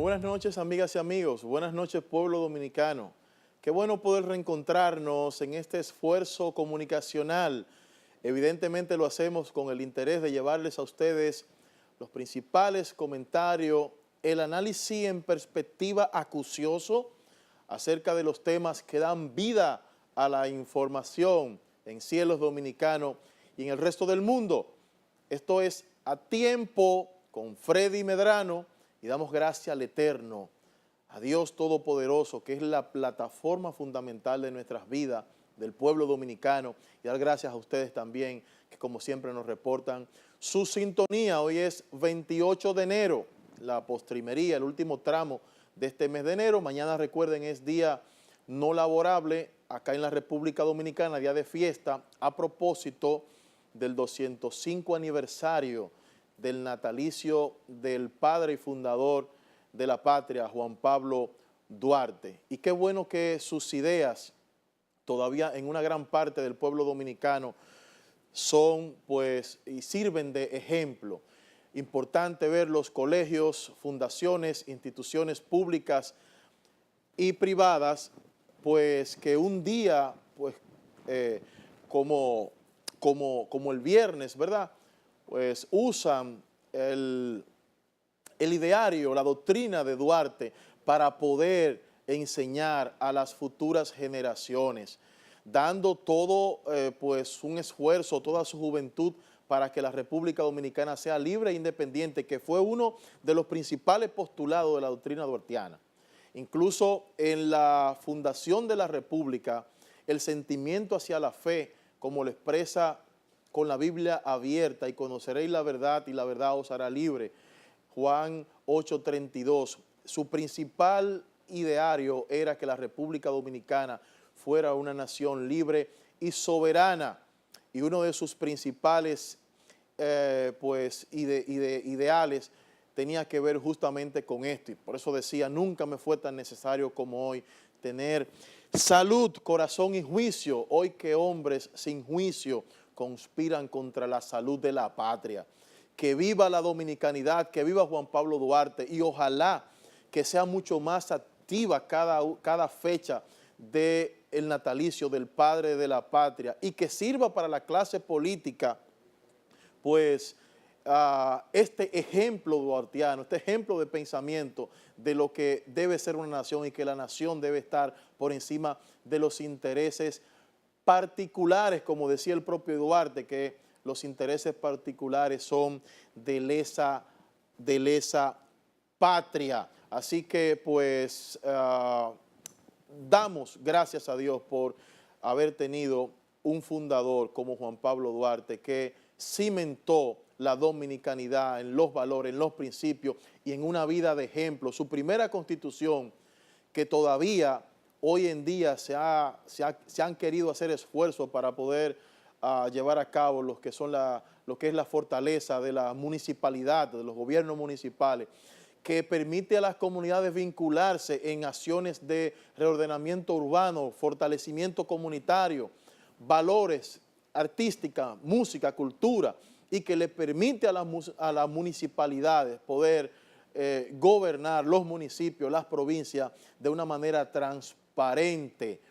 Muy buenas noches, amigas y amigos. Buenas noches, pueblo dominicano. Qué bueno poder reencontrarnos en este esfuerzo comunicacional. Evidentemente lo hacemos con el interés de llevarles a ustedes los principales comentarios, el análisis en perspectiva acucioso acerca de los temas que dan vida a la información en Cielos Dominicanos y en el resto del mundo. Esto es A Tiempo con Freddy Medrano, y damos gracias al Eterno, a Dios Todopoderoso, que es la plataforma fundamental de nuestras vidas, del pueblo dominicano, y dar gracias a ustedes también, que como siempre nos reportan su sintonía. Hoy es 28 de enero, la postrimería, el último tramo de este mes de enero. Mañana, recuerden, es día no laborable acá en la República Dominicana, día de fiesta, a propósito del 205 aniversario del natalicio del padre y fundador de la patria, Juan Pablo Duarte. Y qué bueno que sus ideas todavía en una gran parte del pueblo dominicano son, pues, y sirven de ejemplo. Importante ver los colegios, fundaciones, instituciones públicas y privadas, pues, que un día, pues, como el viernes, ¿verdad?, pues usan el ideario, la doctrina de Duarte para poder enseñar a las futuras generaciones, dando todo, pues, un esfuerzo, toda su juventud para que la República Dominicana sea libre e independiente, que fue uno de los principales postulados de la doctrina duartiana. Incluso en la fundación de la República, el sentimiento hacia la fe, como lo expresa con la Biblia abierta, y conoceréis la verdad y la verdad os hará libre, Juan 8:32, su principal ideario era que la República Dominicana fuera una nación libre y soberana, y uno de sus principales pues, ideales tenía que ver justamente con esto, y por eso decía, nunca me fue tan necesario como hoy tener salud, corazón y juicio, hoy que hombres sin juicio conspiran contra la salud de la patria. Que viva la dominicanidad, que viva Juan Pablo Duarte, y ojalá que sea mucho más activa cada fecha del natalicio del padre de la patria, y que sirva para la clase política, pues, este ejemplo duartiano, este ejemplo de pensamiento de lo que debe ser una nación, y que la nación debe estar por encima de los intereses particulares, como decía el propio Duarte, que los intereses particulares son de lesa patria. Así que, pues, damos gracias a Dios por haber tenido un fundador como Juan Pablo Duarte, que cimentó la dominicanidad en los valores, en los principios y en una vida de ejemplo. Su primera constitución, que todavía hoy en día se han querido hacer esfuerzos para poder llevar a cabo lo que es la fortaleza de la municipalidad, de los gobiernos municipales, que permite a las comunidades vincularse en acciones de reordenamiento urbano, fortalecimiento comunitario, valores, artística, música, cultura, y que le permite a las municipalidades poder gobernar los municipios, las provincias, de una manera transparente,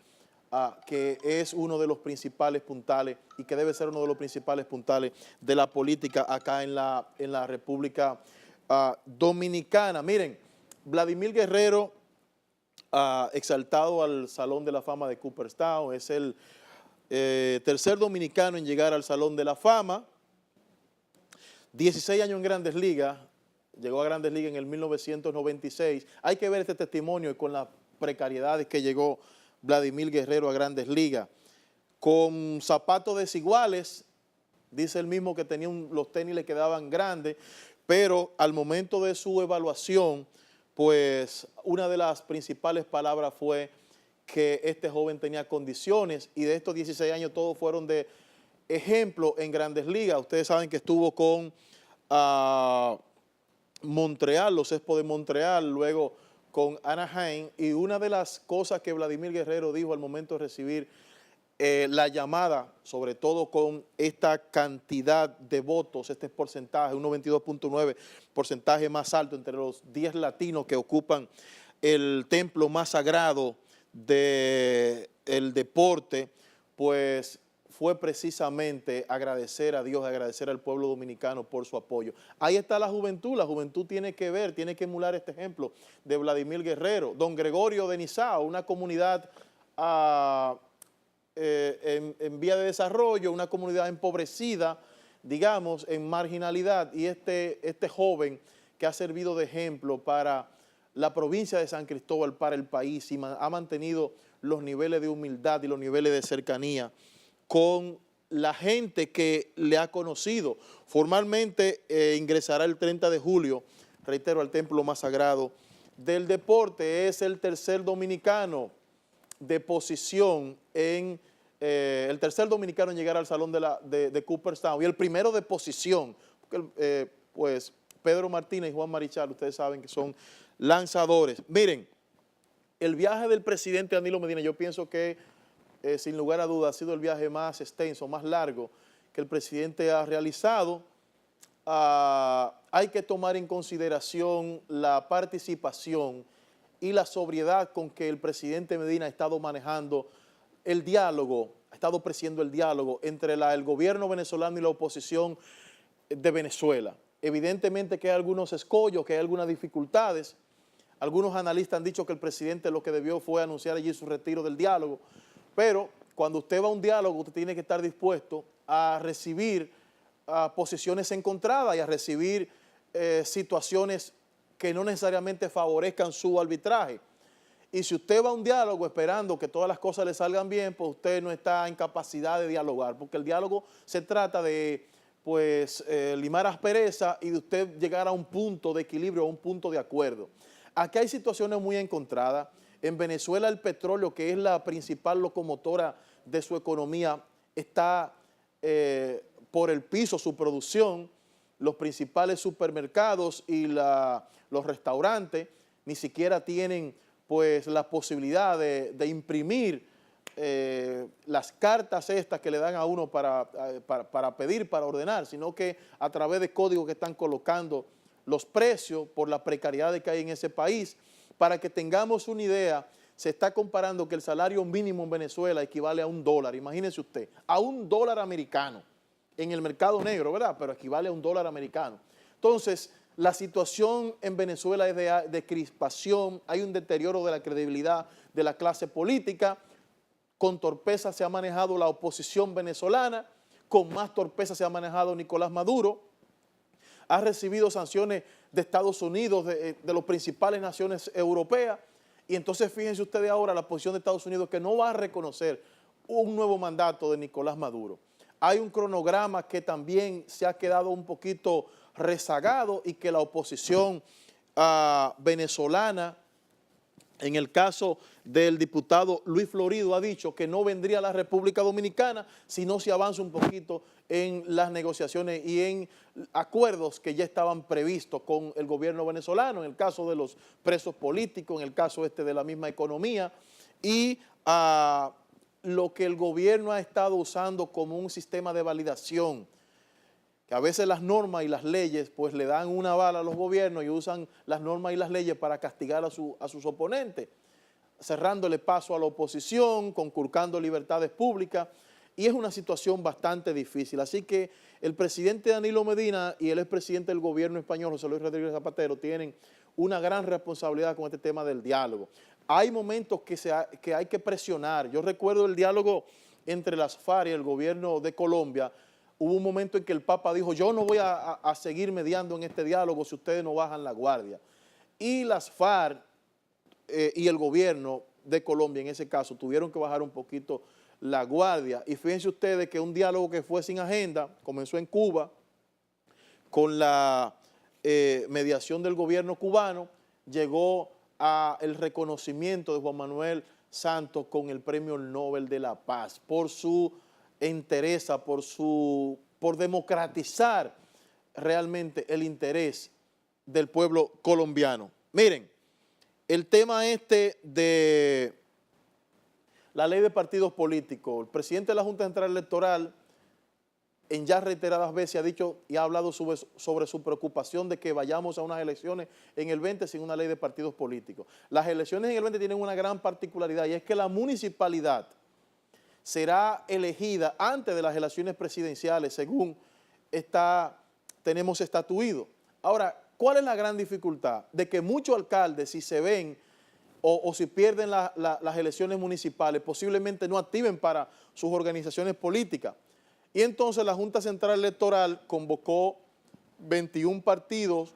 que es uno de los principales puntales, y que debe ser uno de los principales puntales de la política acá en la República Dominicana. Miren, Vladimir Guerrero, exaltado al Salón de la Fama de Cooperstown, es el tercer dominicano en llegar al Salón de la Fama. 16 años en Grandes Ligas, llegó a Grandes Ligas en el 1996. Hay que ver este testimonio y con las precariedades que llegó Vladimir Guerrero a Grandes Ligas. Con zapatos desiguales, dice él mismo que los tenis le quedaban grandes, pero al momento de su evaluación, pues una de las principales palabras fue que este joven tenía condiciones, y de estos 16 años todos fueron de ejemplo en Grandes Ligas. Ustedes saben que estuvo con Montreal, los Expos de Montreal, luego con Anaheim, y una de las cosas que Vladimir Guerrero dijo al momento de recibir la llamada, sobre todo con esta cantidad de votos, este porcentaje, un 92.9, porcentaje más alto entre los 10 latinos que ocupan el templo más sagrado del deporte, pues fue precisamente agradecer a Dios, agradecer al pueblo dominicano por su apoyo. Ahí está la juventud tiene que ver, tiene que emular este ejemplo de Vladimir Guerrero, don Gregorio de Nizao, una comunidad en vía de desarrollo, una comunidad empobrecida, digamos, en marginalidad, y este joven que ha servido de ejemplo para la provincia de San Cristóbal, para el país, y ha mantenido los niveles de humildad y los niveles de cercanía con la gente que le ha conocido. Formalmente ingresará el 30 de julio, reitero, al templo más sagrado del deporte. Es el tercer dominicano de posición el tercer dominicano en llegar al salón de Cooperstown y el primero de posición, porque pues Pedro Martínez y Juan Marichal, ustedes saben que son lanzadores. Miren, el viaje del presidente Danilo Medina, yo pienso que sin lugar a dudas ha sido el viaje más extenso, más largo que el presidente ha realizado. Hay que tomar en consideración la participación y la sobriedad con que el presidente Medina ha estado manejando el diálogo, ha estado presidiendo el diálogo entre el gobierno venezolano y la oposición de Venezuela. Evidentemente que hay algunos escollos, que hay algunas dificultades. Algunos analistas han dicho que el presidente lo que debió fue anunciar allí su retiro del diálogo, pero cuando usted va a un diálogo, usted tiene que estar dispuesto a recibir posiciones encontradas y a recibir situaciones que no necesariamente favorezcan su arbitraje. Y si usted va a un diálogo esperando que todas las cosas le salgan bien, pues usted no está en capacidad de dialogar, porque el diálogo se trata de pues limar aspereza y de usted llegar a un punto de equilibrio, a un punto de acuerdo. Aquí hay situaciones muy encontradas. En Venezuela el petróleo, que es la principal locomotora de su economía, está por el piso su producción. Los principales supermercados y los restaurantes ni siquiera tienen pues la posibilidad de imprimir las cartas estas que le dan a uno para pedir, para ordenar, sino que a través de códigos que están colocando los precios por la precariedad que hay en ese país. Para que tengamos una idea, se está comparando que el salario mínimo en Venezuela equivale a $1, imagínense usted, a $1 americano en el mercado negro, ¿verdad? Pero equivale a $1 americano. Entonces, la situación en Venezuela es de crispación, hay un deterioro de la credibilidad de la clase política, con torpeza se ha manejado la oposición venezolana, con más torpeza se ha manejado Nicolás Maduro, ha recibido sanciones de Estados Unidos, de las principales naciones europeas, y entonces fíjense ustedes ahora la posición de Estados Unidos que no va a reconocer un nuevo mandato de Nicolás Maduro. Hay un cronograma que también se ha quedado un poquito rezagado y que la oposición venezolana, en el caso del diputado Luis Florido, ha dicho que no vendría a la República Dominicana si no se avanza un poquito en las negociaciones y en acuerdos que ya estaban previstos con el gobierno venezolano, en el caso de los presos políticos, en el caso de la misma economía, y lo que el gobierno ha estado usando como un sistema de validación, que a veces las normas y las leyes pues le dan una bala a los gobiernos y usan las normas y las leyes para castigar a sus oponentes, cerrándole paso a la oposición, conculcando libertades públicas, y es una situación bastante difícil. Así que el presidente Danilo Medina y el expresidente del gobierno español, José Luis Rodríguez Zapatero, tienen una gran responsabilidad con este tema del diálogo. Hay momentos que hay que presionar. Yo recuerdo el diálogo entre las FARC y el gobierno de Colombia. Hubo un momento en que el Papa dijo, yo no voy a seguir mediando en este diálogo si ustedes no bajan la guardia. Y las FARC y el gobierno de Colombia, en ese caso, tuvieron que bajar un poquito la guardia. Y fíjense ustedes que un diálogo que fue sin agenda, comenzó en Cuba, con la mediación del gobierno cubano, llegó al reconocimiento de Juan Manuel Santos con el Premio Nobel de la Paz por su entereza, por democratizar realmente el interés del pueblo colombiano. Miren, el tema de la ley de partidos políticos. El presidente de la Junta Central Electoral en ya reiteradas veces ha dicho y ha hablado sobre su preocupación de que vayamos a unas elecciones en el 20 sin una ley de partidos políticos. Las elecciones en el 20 tienen una gran particularidad y es que la municipalidad será elegida antes de las elecciones presidenciales, según tenemos estatuido. Ahora, ¿cuál es la gran dificultad? De que muchos alcaldes, si se ven o si pierden las elecciones municipales, posiblemente no activen para sus organizaciones políticas. Y entonces la Junta Central Electoral convocó 21 partidos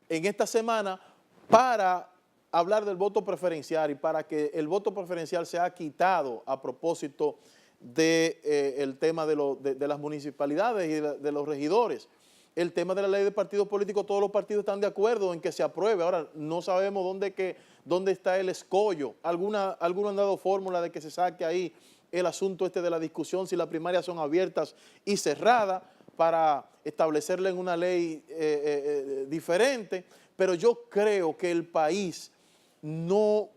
en esta semana para hablar del voto preferencial y para que el voto preferencial sea quitado a propósito del tema de las municipalidades y de los regidores. El tema de la ley de partidos políticos, todos los partidos están de acuerdo en que se apruebe. Ahora, no sabemos dónde está el escollo. Algunos han dado fórmula de que se saque ahí el asunto de la discusión, si las primarias son abiertas y cerradas, para establecerle en una ley diferente, pero yo creo que el país no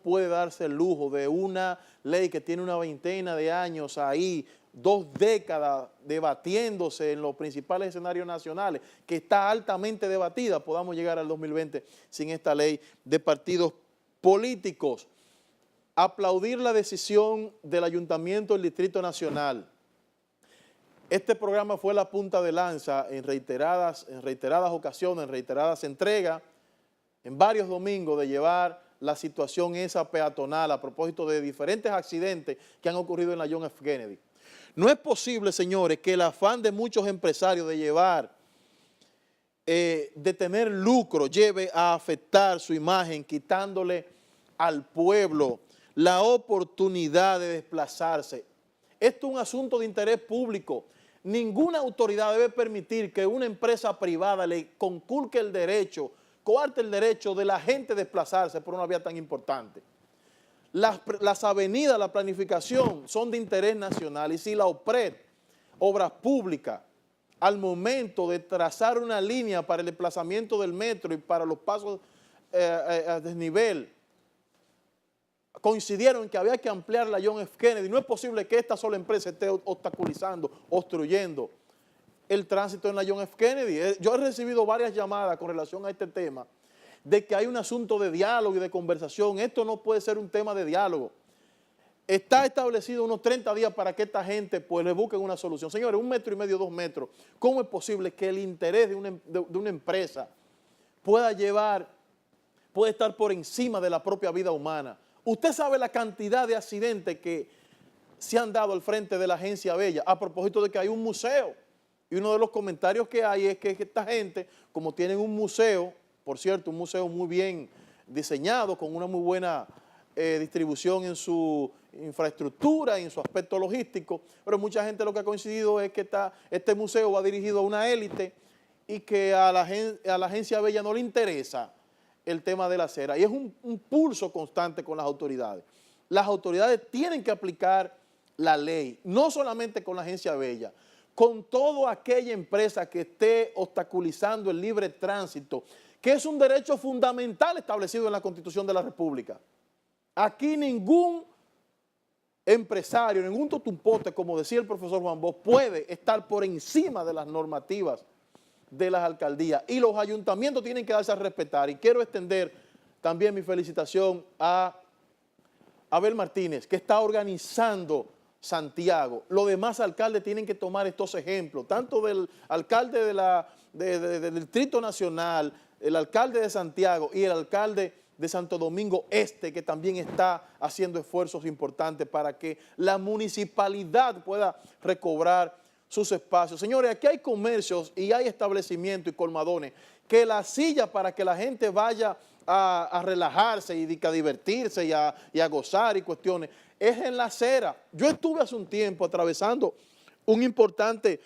puede darse el lujo de una ley que tiene una veintena de años ahí, 2 décadas debatiéndose en los principales escenarios nacionales, que está altamente debatida, podamos llegar al 2020 sin esta ley de partidos políticos. Aplaudir la decisión del Ayuntamiento del Distrito Nacional. Este programa fue la punta de lanza en reiteradas ocasiones, en reiteradas entregas, en varios domingos, de llevar la situación esa peatonal a propósito de diferentes accidentes que han ocurrido en la John F. Kennedy. No es posible, señores, que el afán de muchos empresarios de tener lucro, lleve a afectar su imagen, quitándole al pueblo la oportunidad de desplazarse. Esto es un asunto de interés público. Ninguna autoridad debe permitir que una empresa privada le conculque el derecho, coarte el derecho de la gente a desplazarse por una vía tan importante. Las avenidas, la planificación son de interés nacional y si la OPRED, Obras Públicas, al momento de trazar una línea para el desplazamiento del metro y para los pasos a desnivel, coincidieron en que había que ampliar la John F. Kennedy, no es posible que esta sola empresa esté obstaculizando, obstruyendo el tránsito en la John F. Kennedy. Yo he recibido varias llamadas con relación a este tema, de que hay un asunto de diálogo y de conversación. Esto no puede ser un tema de diálogo. Está establecido unos 30 días para que esta gente pues le busquen una solución. Señores, 1,5 metros, 2 metros, ¿cómo es posible que el interés de una empresa pueda estar por encima de la propia vida humana? Usted sabe la cantidad de accidentes que se han dado al frente de la Agencia Bella a propósito de que hay un museo. Y uno de los comentarios que hay es que esta gente, como tienen un museo, por cierto, un museo muy bien diseñado, con una muy buena distribución en su infraestructura y en su aspecto logístico, pero mucha gente lo que ha coincidido es que este museo va dirigido a una élite y que a la Agencia Bella no le interesa el tema de la acera. Y es un pulso constante con las autoridades. Las autoridades tienen que aplicar la ley, no solamente con la Agencia Bella, con toda aquella empresa que esté obstaculizando el libre tránsito, que es un derecho fundamental establecido en la Constitución de la República. Aquí ningún empresario, ningún totumpote, como decía el profesor Juan Bosch, puede estar por encima de las normativas de las alcaldías, y los ayuntamientos tienen que darse a respetar. Y quiero extender también mi felicitación a Abel Martínez, que está organizando Santiago. Los demás alcaldes tienen que tomar estos ejemplos, tanto del alcalde del Distrito Nacional, el alcalde de Santiago y el alcalde de Santo Domingo Este, que también está haciendo esfuerzos importantes para que la municipalidad pueda recobrar sus espacios. Señores, aquí hay comercios y hay establecimientos y colmadones que la silla para que la gente vaya a relajarse y a divertirse y a gozar y cuestiones es en la acera. Yo estuve hace un tiempo atravesando un importante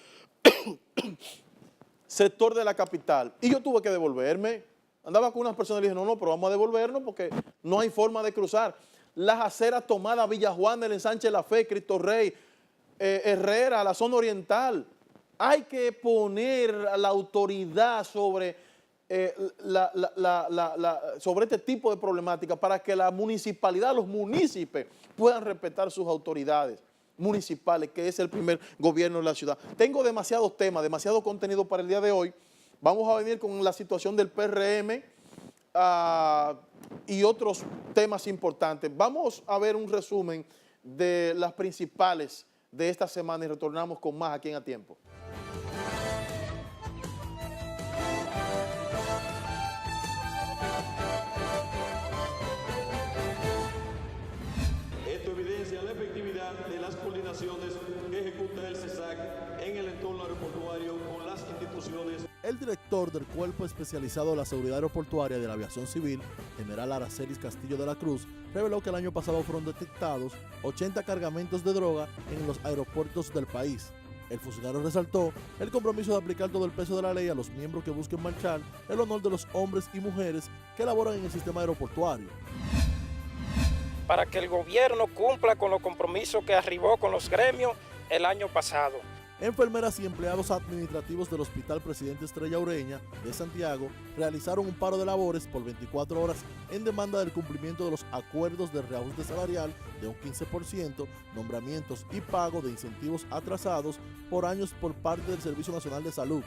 sector de la capital y yo tuve que devolverme. Andaba con unas personas y le dije, no, pero vamos a devolvernos porque no hay forma de cruzar. Las aceras tomadas, Villa Juan, el Ensanche La Fe, Cristo Rey, Herrera, la zona oriental. Hay que poner a la autoridad sobre sobre este tipo de problemática para que la municipalidad, los municipios puedan respetar sus autoridades municipales, que es el primer gobierno de la ciudad. Tengo demasiados temas, demasiado contenido para el día de hoy. Vamos a venir con la situación del PRM y otros temas importantes. Vamos a ver un resumen de las principales de esta semana y retornamos con más aquí en A Tiempo. Esto evidencia la efectividad de las coordinaciones que ejecuta el CESAC en el entorno aeroportuario con las instituciones. El director del Cuerpo Especializado de la Seguridad Aeroportuaria de la Aviación Civil, general Aracelis Castillo de la Cruz, reveló que el año pasado fueron detectados 80 cargamentos de droga en los aeropuertos del país. El funcionario resaltó el compromiso de aplicar todo el peso de la ley a los miembros que busquen manchar el honor de los hombres y mujeres que laboran en el sistema aeroportuario. Para que el gobierno cumpla con los compromisos que arribó con los gremios el año pasado. Enfermeras y empleados administrativos del Hospital Presidente Estrella Ureña de Santiago realizaron un paro de labores por 24 horas en demanda del cumplimiento de los acuerdos de reajuste salarial de un 15%, nombramientos y pago de incentivos atrasados por años por parte del Servicio Nacional de Salud.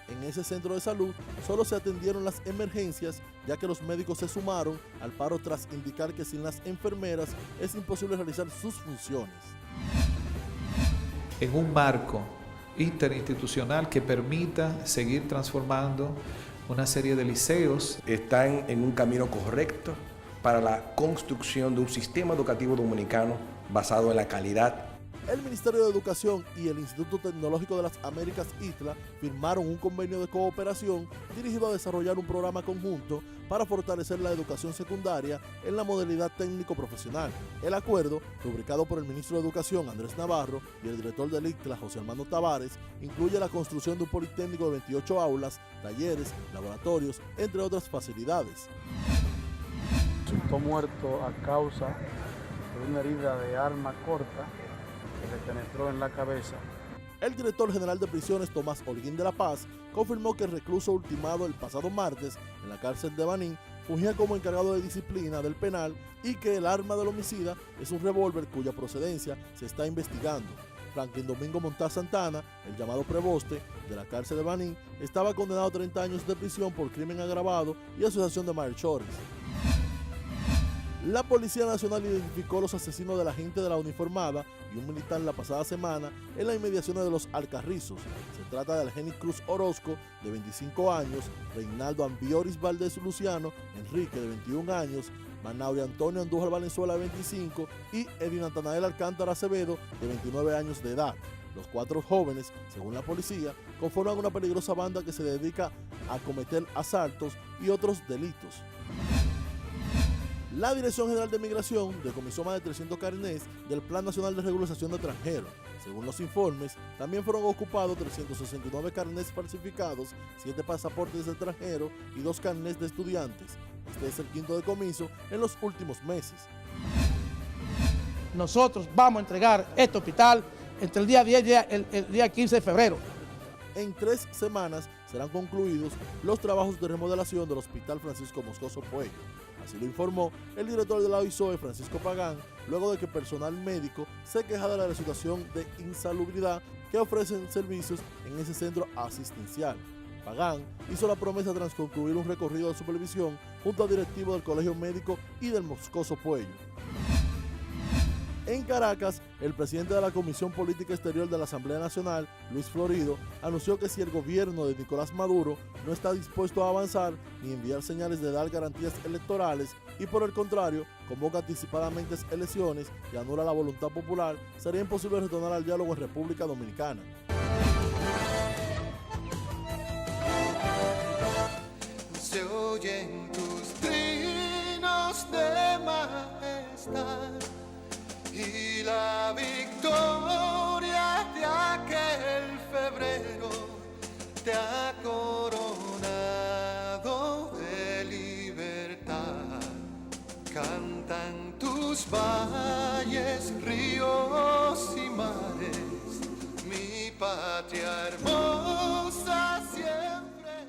En ese centro de salud solo se atendieron las emergencias, ya que los médicos se sumaron al paro tras indicar que sin las enfermeras es imposible realizar sus funciones. En un marco interinstitucional que permita seguir transformando una serie de liceos. Están en un camino correcto para la construcción de un sistema educativo dominicano basado en la calidad. El Ministerio de Educación y el Instituto Tecnológico de las Américas, ITLA, firmaron un convenio de cooperación dirigido a desarrollar un programa conjunto para fortalecer la educación secundaria en la modalidad técnico-profesional. El acuerdo, rubricado por el ministro de Educación, Andrés Navarro, y el director del ITLA, José Armando Tavares, incluye la construcción de un politécnico de 28 aulas, talleres, laboratorios, entre otras facilidades. Resultó muerto a causa de una herida de arma corta que le penetró en la cabeza. El director general de prisiones, Tomás Holguín de la Paz, confirmó que el recluso ultimado el pasado martes en la cárcel de Baní fungía como encargado de disciplina del penal y que el arma del homicida es un revólver cuya procedencia se está investigando. Franklin Domingo Montaz Santana, el llamado preboste de la cárcel de Baní, estaba condenado a 30 años de prisión por crimen agravado y asociación de malhechores. La Policía Nacional identificó a los asesinos de la agente de la uniformada y un militar la pasada semana en las inmediaciones de Los Alcarrizos. Se trata de Algenis Cruz Orozco, de 25 años, Reinaldo Ambioris Valdés Luciano, Enrique, de 21 años, Manauri Antonio Andújar Valenzuela, de 25, y Eddie Natanael Alcántara Acevedo, de 29 años de edad. Los 4 jóvenes, según la policía, conforman una peligrosa banda que se dedica a cometer asaltos y otros delitos. La Dirección General de Migración decomisó más de 300 carnés del Plan Nacional de Regularización de Extranjeros. Según los informes, también fueron ocupados 369 carnés falsificados, 7 pasaportes de extranjeros y 2 carnés de estudiantes. Este es el quinto decomiso en los últimos meses. Nosotros vamos a entregar este hospital entre el día 10 y el día 15 de febrero. En 3 semanas serán concluidos los trabajos de remodelación del Hospital Francisco Moscoso Puello. Así lo informó el director de la OISOE, Francisco Pagán, luego de que personal médico se queja de la situación de insalubridad que ofrecen servicios en ese centro asistencial. Pagán hizo la promesa tras concluir un recorrido de supervisión junto al directivo del Colegio Médico y del Moscoso Puello. En Caracas, el presidente de la Comisión Política Exterior de la Asamblea Nacional, Luis Florido, anunció que si el gobierno de Nicolás Maduro no está dispuesto a avanzar ni enviar señales de dar garantías electorales y por el contrario, convoca anticipadamente elecciones y anula la voluntad popular, sería imposible retornar al diálogo en República Dominicana. Se oyen tus trinos de majestad y la victoria de aquel febrero te ha coronado de libertad. Cantan tus valles, ríos y mares, mi patria hermosa siempre.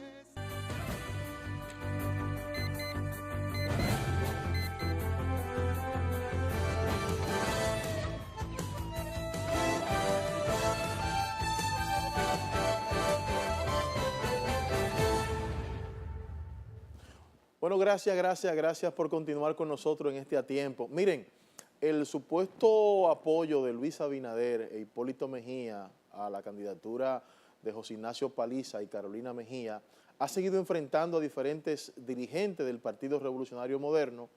gracias por continuar con nosotros en este A Tiempo. Miren, el supuesto apoyo de Luis Abinader e Hipólito Mejía a la candidatura de José Ignacio Paliza y Carolina Mejía ha seguido enfrentando a diferentes dirigentes del Partido Revolucionario Moderno,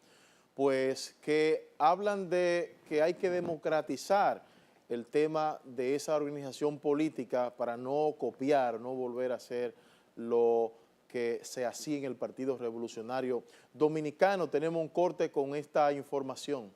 pues que hablan de que hay que democratizar el tema de esa organización política para no copiar, no volver a hacer lo que se hacía en el Partido Revolucionario Dominicano. Tenemos un corte con esta información.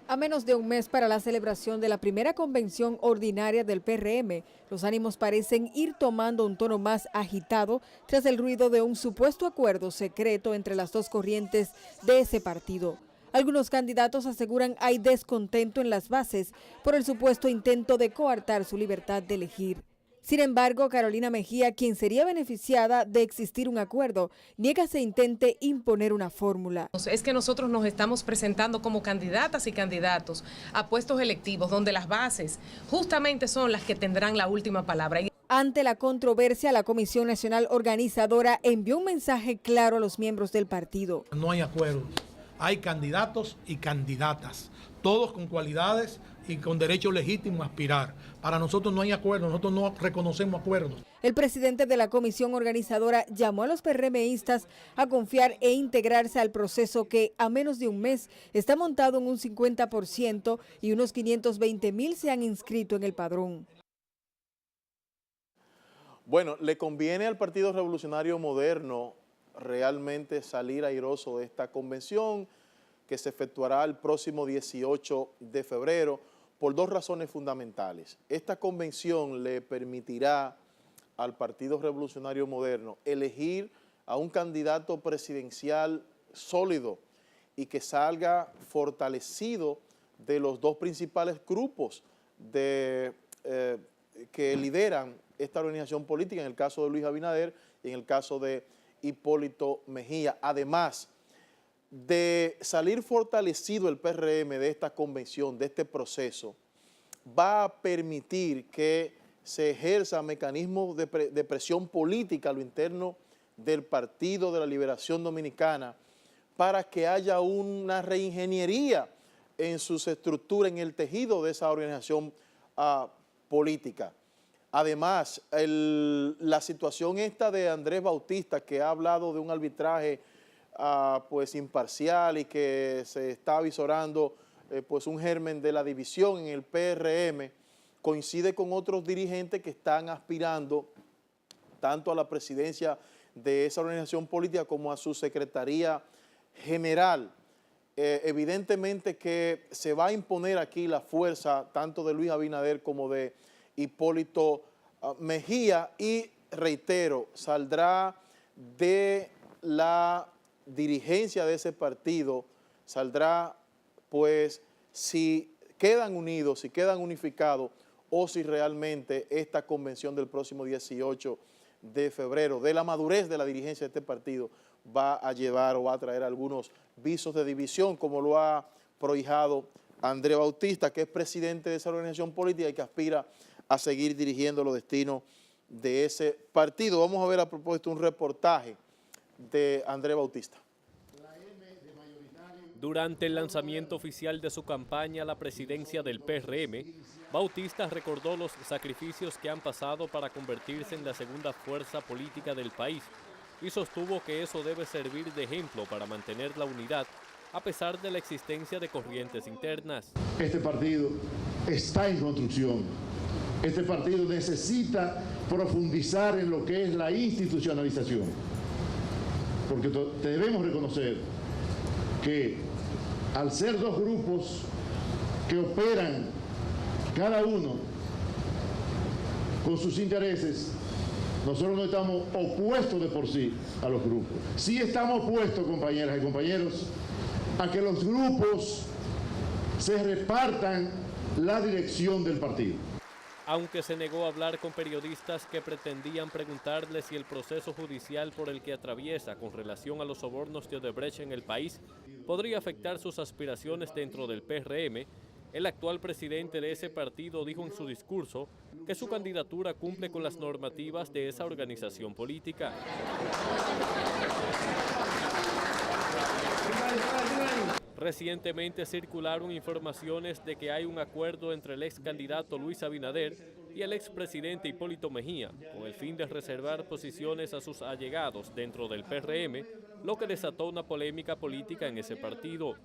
A menos de un mes para la celebración de la primera convención ordinaria del PRM, los ánimos parecen ir tomando un tono más agitado tras el ruido de un supuesto acuerdo secreto entre las dos corrientes de ese partido. Algunos candidatos aseguran hay descontento en las bases por el supuesto intento de coartar su libertad de elegir. Sin embargo, Carolina Mejía, quien sería beneficiada de existir un acuerdo, niega se intente imponer una fórmula. Es que nosotros nos estamos presentando como candidatas y candidatos a puestos electivos donde las bases justamente son las que tendrán la última palabra. Ante la controversia, la Comisión Nacional Organizadora envió un mensaje claro a los miembros del partido. No hay acuerdos, hay candidatos y candidatas, todos con cualidades y con derecho legítimo a aspirar. Para nosotros no hay acuerdos, nosotros no reconocemos acuerdos. El presidente de la comisión organizadora llamó a los PRMistas a confiar e integrarse al proceso que a menos de un mes está montado en un 50% y unos 520,000 se han inscrito en el padrón. Bueno, le conviene al Partido Revolucionario Moderno realmente salir airoso de esta convención que se efectuará el próximo 18 de febrero por dos razones fundamentales. Esta convención le permitirá al Partido Revolucionario Moderno elegir a un candidato presidencial sólido y que salga fortalecido de los dos principales grupos que lideran esta organización política, en el caso de Luis Abinader y en el caso de Hipólito Mejía. Además de salir fortalecido el PRM de esta convención, de este proceso, va a permitir que se ejerzan mecanismos de presión política a lo interno del Partido de la Liberación Dominicana para que haya una reingeniería en sus estructuras, en el tejido de esa organización política. Además, la situación esta de Andrés Bautista, que ha hablado de un arbitraje pues imparcial y que se está avisorando pues un germen de la división en el PRM, coincide con otros dirigentes que están aspirando tanto a la presidencia de esa organización política como a su secretaría general. Evidentemente que se va a imponer aquí la fuerza tanto de Luis Abinader como de Hipólito Mejía y, reitero, saldrá de la dirigencia de ese partido, saldrá pues si quedan unidos, si quedan unificados o si realmente esta convención del próximo 18 de febrero, de la madurez de la dirigencia de este partido, va a llevar o va a traer algunos visos de división, como lo ha prohijado Andrés Bautista, que es presidente de esa organización política y que aspira a seguir dirigiendo los destinos de ese partido. Vamos a ver a propósito un reportaje de Andrés Bautista. Durante el lanzamiento oficial de su campaña a la presidencia del PRM, Bautista recordó los sacrificios que han pasado para convertirse en la segunda fuerza política del país y sostuvo que eso debe servir de ejemplo para mantener la unidad a pesar de la existencia de corrientes internas. Este partido está en construcción. Este partido necesita profundizar en lo que es la institucionalización, porque debemos reconocer que al ser dos grupos que operan cada uno con sus intereses, nosotros no estamos opuestos de por sí a los grupos. Sí estamos opuestos, compañeras y compañeros, a que los grupos se repartan la dirección del partido. Aunque se negó a hablar con periodistas que pretendían preguntarle si el proceso judicial por el que atraviesa con relación a los sobornos de Odebrecht en el país podría afectar sus aspiraciones dentro del PRM, El actual presidente de ese partido dijo en su discurso que su candidatura cumple con las normativas de esa organización política. Recientemente circularon informaciones de que hay un acuerdo entre el ex candidato Luis Abinader y el expresidente Hipólito Mejía, con el fin de reservar posiciones a sus allegados dentro del PRM, lo que desató una polémica política en ese partido.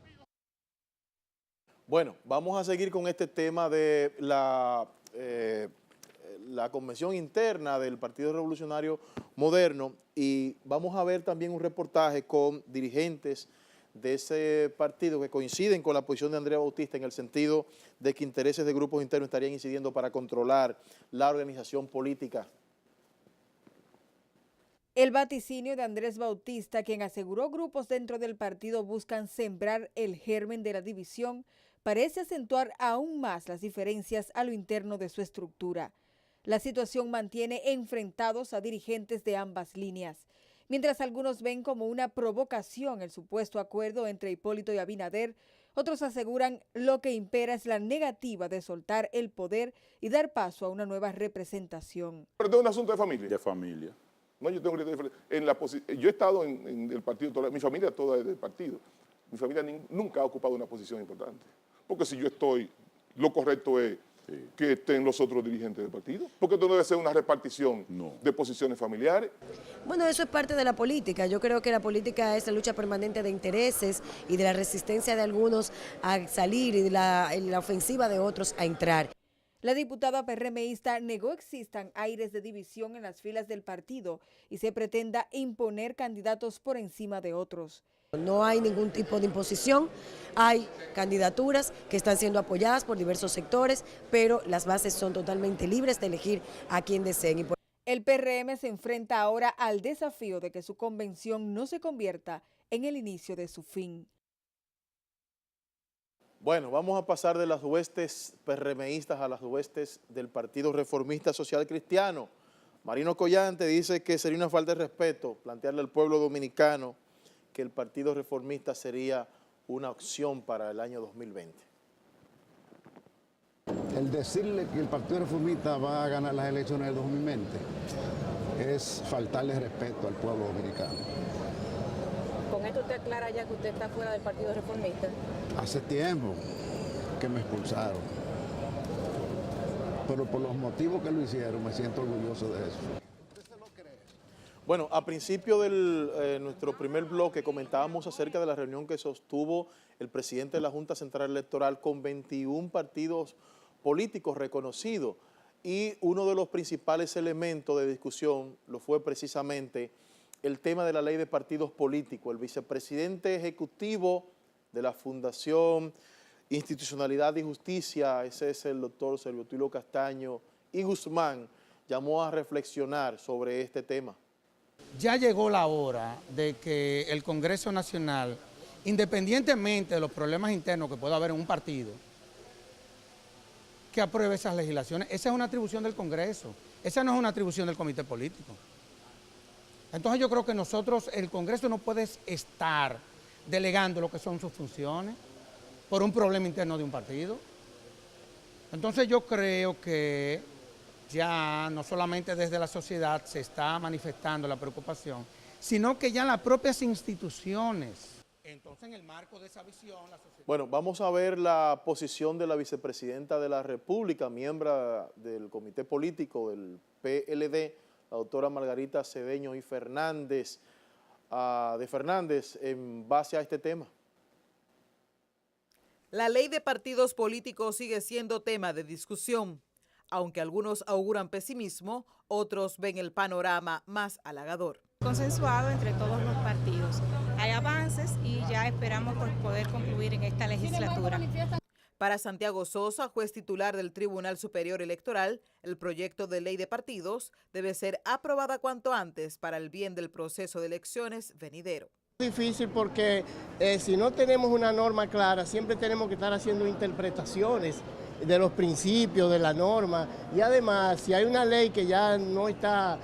Bueno, vamos a seguir con este tema de la convención interna del Partido Revolucionario Moderno y vamos a ver también un reportaje con dirigentes de ese partido que coinciden con la posición de Andrea Bautista en el sentido de que intereses de grupos internos estarían incidiendo para controlar la organización política. El vaticinio de Andrés Bautista, quien aseguró grupos dentro del partido buscan sembrar el germen de la división, parece acentuar aún más las diferencias a lo interno de su estructura. La situación mantiene enfrentados a dirigentes de ambas líneas. Mientras algunos ven como una provocación el supuesto acuerdo entre Hipólito y Abinader, otros aseguran lo que impera es la negativa de soltar el poder y dar paso a una nueva representación. Pero es un asunto de familia. De familia. No, yo tengo yo he estado en el partido, mi familia toda es del partido. Mi familia nunca ha ocupado una posición importante. Porque si yo estoy, lo correcto es que estén los otros dirigentes del partido. Porque esto no debe ser una repartición de posiciones familiares. Bueno, eso es parte de la política. Yo creo que la política es la lucha permanente de intereses y de la resistencia de algunos a salir y de la ofensiva de otros a entrar. La diputada PRMista negó existan aires de división en las filas del partido y se pretenda imponer candidatos por encima de otros. No hay ningún tipo de imposición, hay candidaturas que están siendo apoyadas por diversos sectores, pero las bases son totalmente libres de elegir a quien deseen. El PRM se enfrenta ahora al desafío de que su convención no se convierta en el inicio de su fin. Bueno, vamos a pasar de las huestes PRMistas a las huestes del Partido Reformista Social Cristiano. Marino Collante dice que sería una falta de respeto plantearle al pueblo dominicano que el Partido Reformista sería una opción para el año 2020. El decirle que el Partido Reformista va a ganar las elecciones del 2020 es faltarle respeto al pueblo dominicano. ¿Con esto usted aclara ya que usted está fuera del Partido Reformista? Hace tiempo que me expulsaron, pero por los motivos que lo hicieron me siento orgulloso de eso. Bueno, a principio de nuestro primer bloque comentábamos acerca de la reunión que sostuvo el presidente de la Junta Central Electoral con 21 partidos políticos reconocidos y uno de los principales elementos de discusión lo fue precisamente el tema de la ley de partidos políticos. El vicepresidente ejecutivo de la Fundación Institucionalidad y Justicia, ese es el doctor Serviotilio Castaño y Guzmán, llamó a reflexionar sobre este tema. Ya llegó la hora de que el Congreso Nacional, independientemente de los problemas internos que pueda haber en un partido, que apruebe esas legislaciones. Esa es una atribución del Congreso, esa no es una atribución del comité político. Entonces yo creo que nosotros, el Congreso no puede estar delegando lo que son sus funciones por un problema interno de un partido. Entonces yo creo que ya no solamente desde la sociedad se está manifestando la preocupación, sino que ya las propias instituciones. Entonces, en el marco de esa visión, la sociedad... Bueno, vamos a ver la posición de la vicepresidenta de la República, miembro del comité político del PLD, la doctora Margarita Cedeño y Fernández, en base a este tema. La ley de partidos políticos sigue siendo tema de discusión. Aunque algunos auguran pesimismo, otros ven el panorama más halagador. Consensuado entre todos los partidos. Hay avances y ya esperamos poder concluir en esta legislatura. Para Santiago Sosa, juez titular del Tribunal Superior Electoral, el proyecto de ley de partidos debe ser aprobada cuanto antes para el bien del proceso de elecciones venidero. Difícil porque si no tenemos una norma clara, siempre tenemos que estar haciendo interpretaciones de los principios de la norma y además si hay una ley que ya no está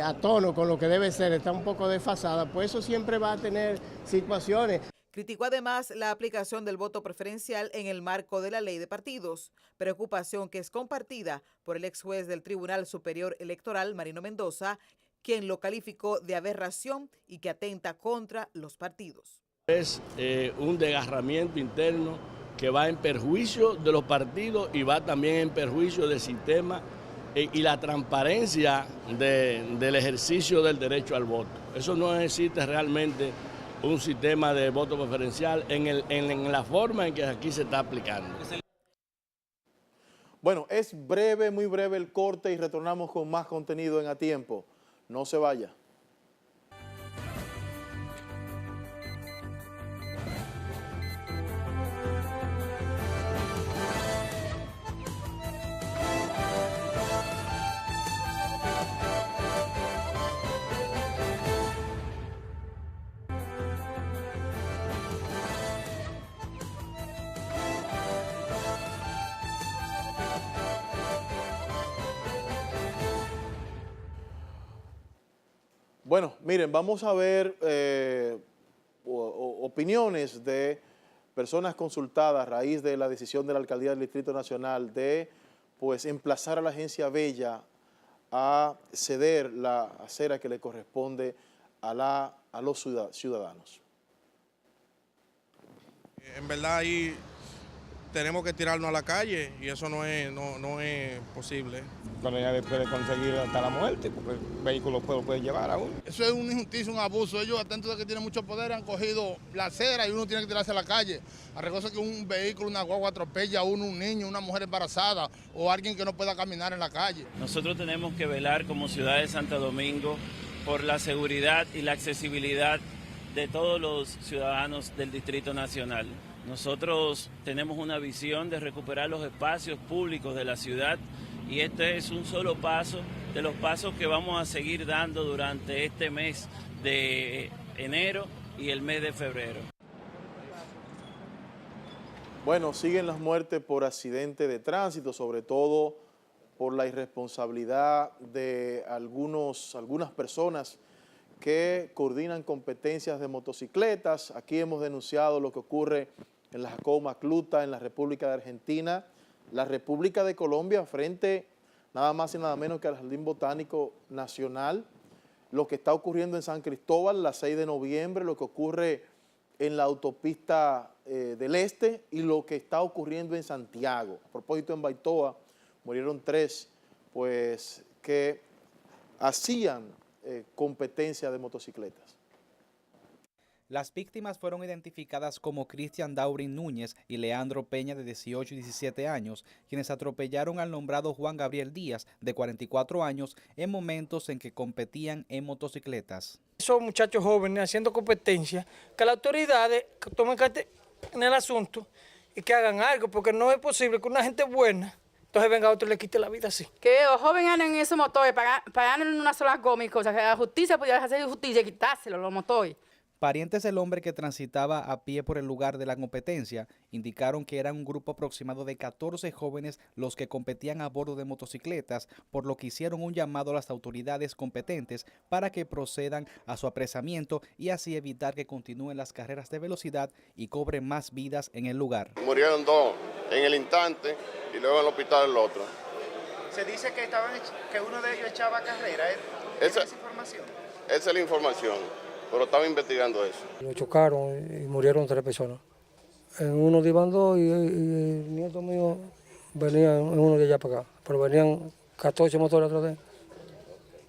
a tono con lo que debe ser, está un poco desfasada, pues eso siempre va a tener situaciones. Criticó además la aplicación del voto preferencial en el marco de la ley de partidos, preocupación que es compartida por el ex juez del Tribunal Superior Electoral, Marino Mendoza, quien lo calificó de aberración y que atenta contra los partidos. Es un desgarramiento interno que va en perjuicio de los partidos y va también en perjuicio del sistema y la transparencia del ejercicio del derecho al voto. Eso no existe realmente un sistema de voto preferencial en la forma en que aquí se está aplicando. Bueno, es breve, muy breve el corte y retornamos con más contenido en A Tiempo. No se vaya. Bueno, miren, vamos a ver opiniones de personas consultadas a raíz de la decisión de la Alcaldía del Distrito Nacional de emplazar a la Agencia Bella a ceder la acera que le corresponde a los ciudadanos. En verdad ahí tenemos que tirarnos a la calle y eso no es posible. Cuando ya después de conseguir hasta la muerte, porque el vehículo puede llevar a uno. Eso es una injusticia, un abuso. Ellos, atentos de que tienen mucho poder, han cogido la acera y uno tiene que tirarse a la calle. Arriesgarse que un vehículo, una guagua atropella a uno, un niño, una mujer embarazada o alguien que no pueda caminar en la calle. Nosotros tenemos que velar como ciudad de Santo Domingo por la seguridad y la accesibilidad de todos los ciudadanos del Distrito Nacional. Nosotros tenemos una visión de recuperar los espacios públicos de la ciudad y este es un solo paso de los pasos que vamos a seguir dando durante este mes de enero y el mes de febrero. Bueno, siguen las muertes por accidente de tránsito, sobre todo por la irresponsabilidad de algunas personas que coordinan competencias de motocicletas. Aquí hemos denunciado lo que ocurre en la Jacobo Macluta, en la República de Argentina, la República de Colombia, frente nada más y nada menos que al Jardín Botánico Nacional, lo que está ocurriendo en San Cristóbal, la 6 de noviembre, lo que ocurre en la autopista del Este y lo que está ocurriendo en Santiago. A propósito, en Baitoa murieron 3, que hacían competencia de motocicletas. Las víctimas fueron identificadas como Cristian Daurin Núñez y Leandro Peña, de 18 y 17 años, quienes atropellaron al nombrado Juan Gabriel Díaz, de 44 años, en momentos en que competían en motocicletas. Esos muchachos jóvenes haciendo competencia, que las autoridades tomen carta en el asunto y que hagan algo, porque no es posible que una gente buena entonces venga otro y le quite la vida así. Que los jóvenes anden en esos motores, pagando en una sola goma y cosas, que la justicia podría hacer justicia y quitárselo los motores. Parientes del hombre que transitaba a pie por el lugar de la competencia indicaron que eran un grupo aproximado de 14 jóvenes los que competían a bordo de motocicletas, por lo que hicieron un llamado a las autoridades competentes para que procedan a su apresamiento y así evitar que continúen las carreras de velocidad y cobren más vidas en el lugar. Murieron 2 en el instante y luego en el hospital el otro. Se dice que uno de ellos echaba carrera. Esa información? Esa es la información. Pero estaba investigando eso. Lo chocaron y murieron 3 personas. En uno iban 2 y el nieto mío venía en uno de allá para acá. Pero venían 14 motores atrás de él,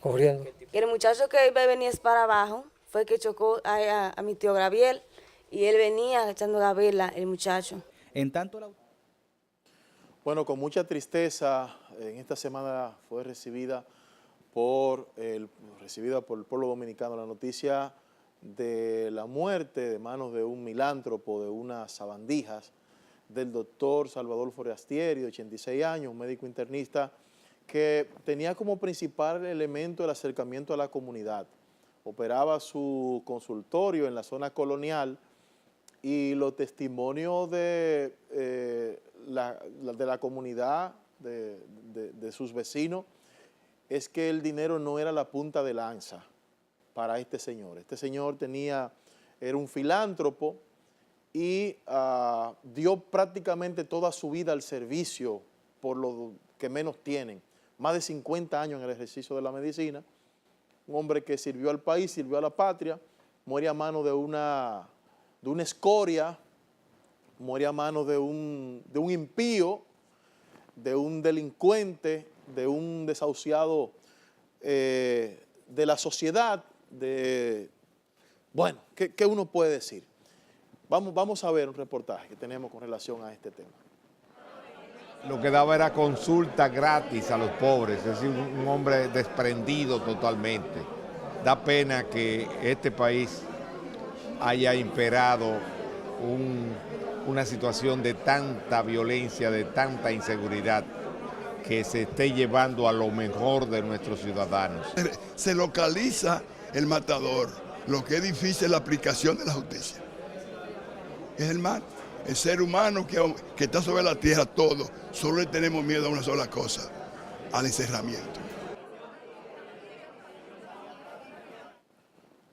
corriendo. El muchacho que venía para abajo fue el que chocó a mi tío Gabriel y él venía echando gavela, el muchacho. En tanto Bueno, con mucha tristeza, en esta semana fue recibida por el pueblo dominicano la noticia de la muerte de manos de un milántropo, de unas sabandijas, del doctor Salvador Forastieri, de 86 años, un médico internista, que tenía como principal elemento el acercamiento a la comunidad. Operaba su consultorio en la zona colonial y los testimonios de la comunidad, de sus vecinos, es que el dinero no era la punta de lanza para este señor. Este señor era un filántropo y dio prácticamente toda su vida al servicio por lo que menos tienen. Más de 50 años en el ejercicio de la medicina, un hombre que sirvió al país, sirvió a la patria, muere a mano de una escoria, muere a mano de un impío, de un delincuente, de un desahuciado de la sociedad. Bueno, ¿qué uno puede decir? Vamos a ver un reportaje que tenemos con relación a este tema. Lo que daba era consulta gratis a los pobres, es decir, un hombre desprendido totalmente. Da pena que este país haya imperado una situación de tanta violencia, de tanta inseguridad, que se esté llevando a lo mejor de nuestros ciudadanos. Se localiza el matador, lo que es difícil es la aplicación de la justicia. Es el mal. El ser humano que está sobre la tierra, todo, solo le tenemos miedo a una sola cosa, al encerramiento.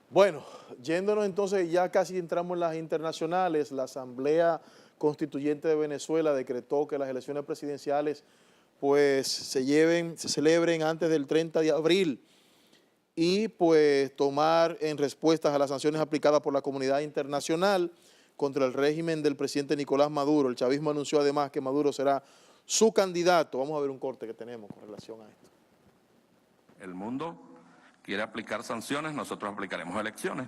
Bueno, yéndonos entonces, ya casi entramos en las internacionales. La Asamblea Constituyente de Venezuela decretó que las elecciones presidenciales pues se celebren antes del 30 de abril y pues tomar en respuestas a las sanciones aplicadas por la comunidad internacional contra el régimen del presidente Nicolás Maduro. El chavismo anunció además que Maduro será su candidato. Vamos a ver un corte que tenemos con relación a esto. El mundo quiere aplicar sanciones, nosotros aplicaremos elecciones.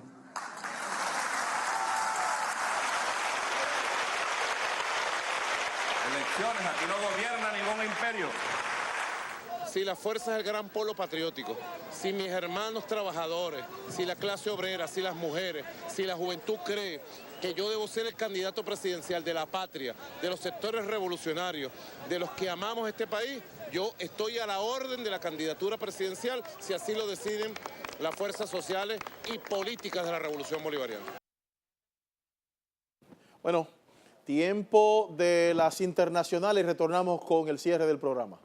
Elecciones, aquí no gobierna ningún imperio. Si la fuerza es el gran polo patriótico, si mis hermanos trabajadores, si la clase obrera, si las mujeres, si la juventud cree que yo debo ser el candidato presidencial de la patria, de los sectores revolucionarios, de los que amamos este país, yo estoy a la orden de la candidatura presidencial si así lo deciden las fuerzas sociales y políticas de la Revolución Bolivariana. Bueno, tiempo de las internacionales, retornamos con el cierre del programa.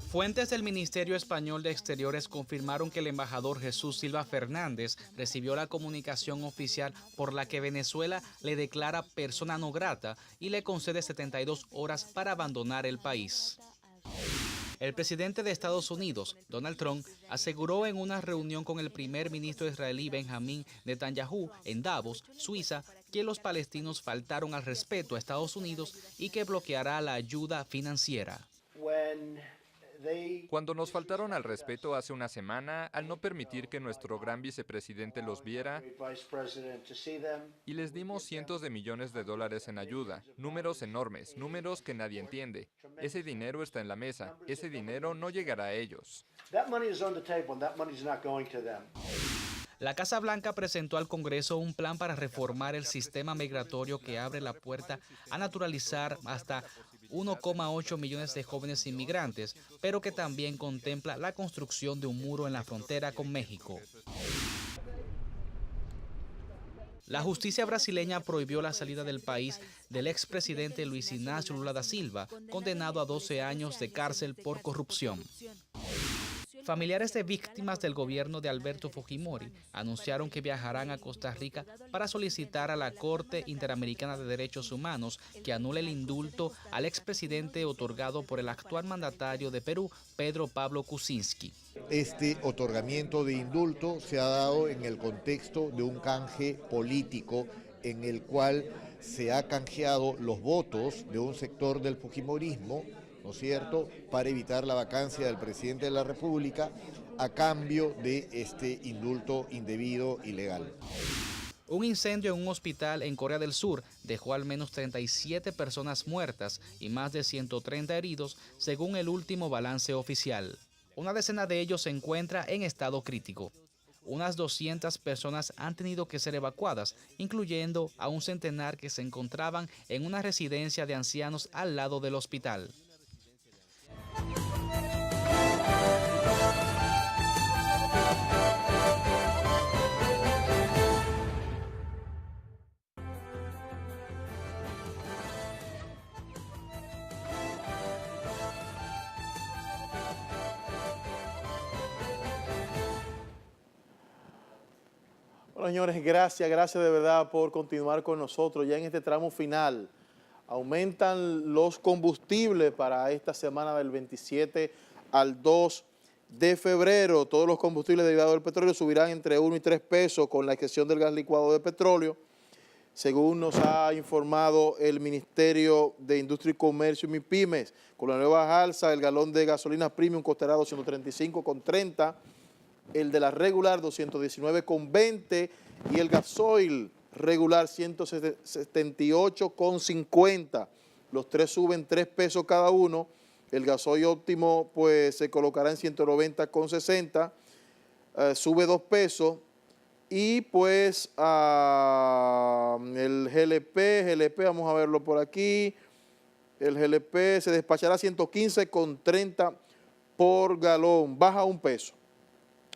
Fuentes del Ministerio Español de Exteriores confirmaron que el embajador Jesús Silva Fernández recibió la comunicación oficial por la que Venezuela le declara persona no grata y le concede 72 horas para abandonar el país. El presidente de Estados Unidos, Donald Trump, aseguró en una reunión con el primer ministro israelí Benjamín Netanyahu en Davos, Suiza, que los palestinos faltaron al respeto a Estados Unidos y que bloqueará la ayuda financiera. Cuando nos faltaron al respeto hace una semana, al no permitir que nuestro gran vicepresidente los viera, y les dimos cientos de millones de dólares en ayuda, números enormes, números que nadie entiende. Ese dinero está en la mesa, ese dinero no llegará a ellos. La Casa Blanca presentó al Congreso un plan para reformar el sistema migratorio que abre la puerta a naturalizar hasta 1,8 millones de jóvenes inmigrantes, pero que también contempla la construcción de un muro en la frontera con México. La justicia brasileña prohibió la salida del país del expresidente Luis Ignacio Lula da Silva, condenado a 12 años de cárcel por corrupción. Familiares de víctimas del gobierno de Alberto Fujimori anunciaron que viajarán a Costa Rica para solicitar a la Corte Interamericana de Derechos Humanos que anule el indulto al expresidente otorgado por el actual mandatario de Perú, Pedro Pablo Kuczynski. Este otorgamiento de indulto se ha dado en el contexto de un canje político en el cual se ha canjeado los votos de un sector del fujimorismo, ¿no es cierto?, para evitar la vacancia del presidente de la República a cambio de este indulto indebido y ilegal. Un incendio en un hospital en Corea del Sur dejó al menos 37 personas muertas y más de 130 heridos, según el último balance oficial. Una decena de ellos se encuentra en estado crítico. Unas 200 personas han tenido que ser evacuadas, incluyendo a un centenar que se encontraban en una residencia de ancianos al lado del hospital. Bueno, señores, gracias de verdad por continuar con nosotros ya en este tramo final. Aumentan los combustibles para esta semana del 27 al 2 de febrero. Todos los combustibles derivados del petróleo subirán entre 1 y 3 pesos con la excepción del gas licuado de petróleo. Según nos ha informado el Ministerio de Industria y Comercio y MIPYMES, con la nueva alza, el galón de gasolina premium costará 235,30, el de la regular 219,20 y el gasoil regular 178,50. Los tres suben 3 pesos cada uno. El gasoil óptimo pues se colocará en 190,60, sube 2 pesos. Y pues el GLP, vamos a verlo por aquí, el GLP se despachará 115,30 por galón, baja 1 peso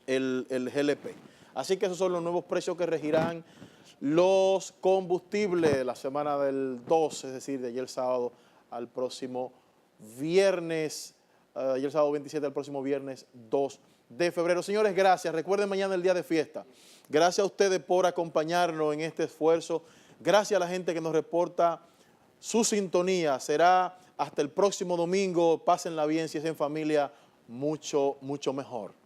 el GLP. Así que esos son los nuevos precios que regirán los combustibles la semana del 2, es decir, de ayer sábado al próximo viernes, ayer sábado 27 al próximo viernes 2 de febrero. Señores, gracias. Recuerden mañana el día de fiesta. Gracias a ustedes por acompañarnos en este esfuerzo. Gracias a la gente que nos reporta su sintonía. Será hasta el próximo domingo. Pásenla bien, si es en familia, mucho, mucho mejor.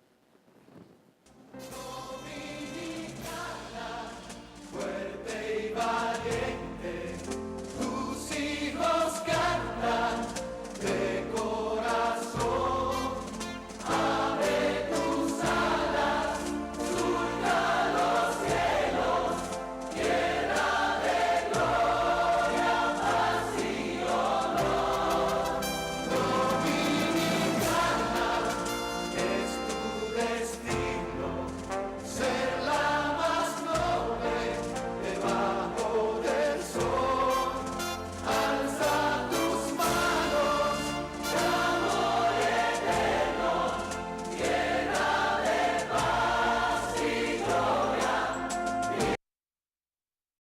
Dominicana, fuerte y valiente.